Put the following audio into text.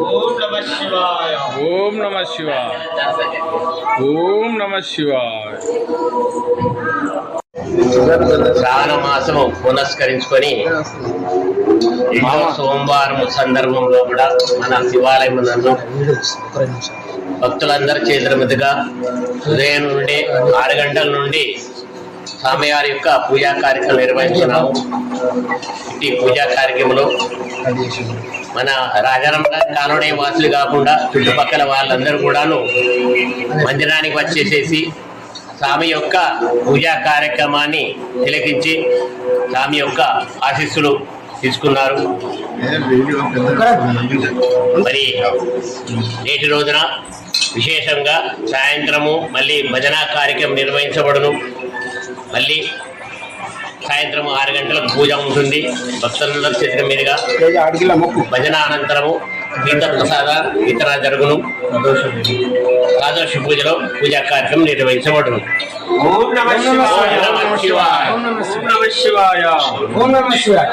ఓం నమ శివాయ. ఓం నమ శివాయ. శ్రావణ మాసము పునస్కరించుకొని సోమవారం సందర్భంలో కూడా మన శివాలయం నందు భక్తులందరి చేతుల మీదుగా ఉదయం నుండి 6 గంటల నుండి స్వామివారి యొక్క పూజా కార్యక్రమం నిర్వహించినాము. ఈ పూజా కార్యక్రమంలో మన రాజారాం కాలనీ వాసులు కాకుండా చుట్టుపక్కల వాళ్ళందరూ కూడాను మందిరానికి వచ్చేసేసి స్వామి యొక్క పూజా కార్యక్రమాన్ని తిలకించి స్వామి యొక్క ఆశీస్సులు తీసుకున్నారు. మరి నేటి రోజున విశేషంగా సాయంత్రము మళ్ళీ భజన కార్యక్రమం నిర్వహించబడును. మళ్ళీ సాయంత్రం 6 గంటలకు పూజ ఉంటుంది. భక్తులందరి చేతుల మీదుగా భజన అనంతరము తీర్థప్రసాద వితరణ జరుగును. ద్వాదశ పూజలో పూజా కార్యక్రమం నిర్వహించబడును. ఓం నమ శివాయ. ఓం నమ శివాయ. ఓం నమ శివాయ. ఓం నమ శివాయ.